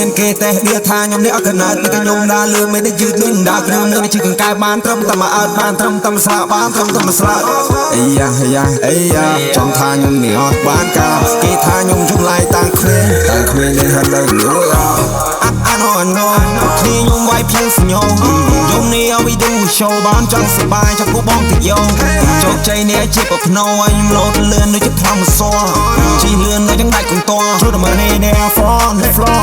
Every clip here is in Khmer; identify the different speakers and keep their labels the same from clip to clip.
Speaker 1: មានគេតែដៀថាខ្ញុំនេះអត់កណើតនេះខ្ញុំដើរលឿនមិនได้យឺតដូចដើរគ្រឿងនឹងជិះកង្កែបានត្រឹមតែមកអើតបានត្រឹមតែស្លាប់បានត្រឹមតែស្លាប់អីយ៉ាអីយ៉ាចង់ថាខ្ញុំនេះអត់បានការគេថាខ្ញុំចំឡាយតាំងគ្មាននេះហត់លើលួយអាណូគ្នាខ្ញុំវាយភ្លៀងសញ្ញោខ្ញុំនេះឲ្យ we do show បានចង់សប្បាយចាំពួកបងតិយោជោគជ័យនេះជាប្រភ្នោឲ្យខ្ញុំលោតលឿនដូចជាផ្លំស័រជីលឿនដូចយ៉ាងដាច់កន្ទោជួយតែមកនេះ for the floor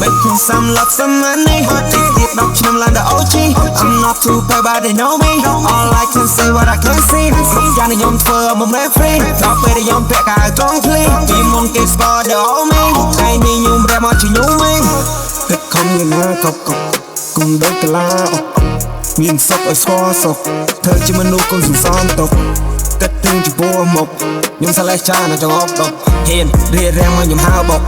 Speaker 1: make me some love some money ទៀត10ឆ្នាំឡើងដល់ OG I'm not too bad but they know me all I can say what I can see យ៉ាងខ្ញុំធ្វើមក free ដល់ពេលខ្ញុំពាក់កៅត្រង់ភ្លីពីមុនគេស្គាល់ដល់ me ថ្ងៃនេះខ្ញុំរែមកជាខ្ញុំវិញគិតខំយ៉ាងណាក៏គុំដូចកលាមានសុខឲ្យស្គាល់សុខធ្វើជាមនុស្សកូនសន្សំទុកគិតถึงចំពោះមុខខ្ញុំសលេះចានៅចង្អុកដុកហ៊ានរៀបរៀងមកខ្ញុំហៅបុក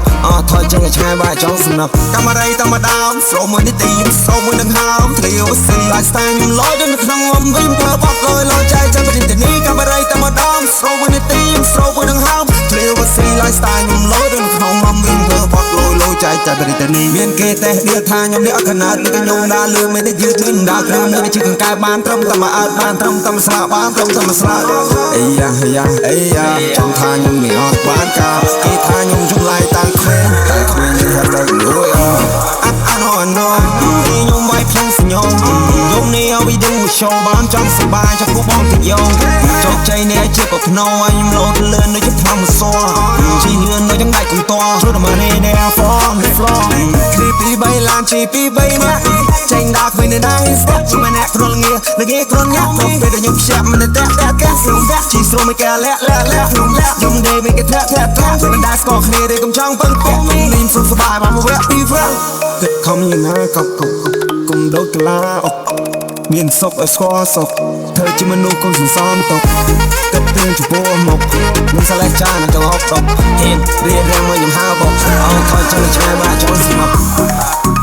Speaker 1: ថយចេញឲ្យឆ្ងាយបើចង់សំណឹកកាមេរ៉ាតែម្ដងស្រោមួយនេះទីស្រោមួយនឹងហើមទ្រាវស៊ី lifestyle ខ្ញុំលយដល់នៅក្នុងអំវិញធ្វើបត់លយចែកចាំប្រទេសនេះកាមេរ៉ាតែម្ដងស្រោមួយនេះទីស្រោមួយនឹងហើមទ្រាវស៊ី lifestyle ខ្ញុំលយដល់នៅក្នុងអំវិញធ្វើបត់លយចែកចាំប្រទេសនេះមានគេតែដៀថាខ្ញុំនេះអត់កណើតនេះខ្ញុំដើរលឿនមិនได้យឺតដូចដើរគ្រឿងនឹងជិះកង្កែបានត្រឹមតែមកអើតបានត្រឹមតែស្លាប់បានត្រឹមតែស្លាប់អីយ៉ាអីយ៉ាចង់ថាខ្ញុំនេះអត់បានការគេថាខ្ញុំចំឡាយតាំងគ្មាននេះហត់លើលួយអាណូខ្ញុំវាយភ្លៀងសញ្ញោខ្ញុំនេះឲ្យ we do show បានចង់សប្បាយចាំពួកបងតិយោជោគជ័យនេះជាប្រភ្នោឲ្យខ្ញុំលោតលឿនដូចជាផ្លំស័រជីលឿនដូចយ៉ាងដាច់កន្ទោជួយតែមកនេះ for the floor គ្លីពី3ឡានជីពី3នាក់ចេញដើរគ្មានអ្នកណាស្ទាក់ជាម្នាក់គ្រុលងារលងាគ្រុលញាក់ទៅពេលដែលខ្ញុំភ្ញាក់មិនតែកែស្រុំជីស្រុំមិនកែលាក់ខ្ញុំដេកមិនកែធ្លាក់មិនដែលស្គាល់គ្នាទេកុំចង់ពឹងពាក់នេះសុខសប្បាយបានមកវគ្គពីរគិតខំយ៉ាងណាក៏គុំដូចកលាអុកមានសុខឲ្យស្គាល់សុខធ្វើជាមនុស្សកូនសន្សំទុកគិតถึงចំពោះមុខខ្ញុំសលេះចានៅចង្អុកដុកហ៊ានរៀបរៀងមកខ្ញុំហៅបុកថយចេញឆ្ងាយបើចង់ស្មប់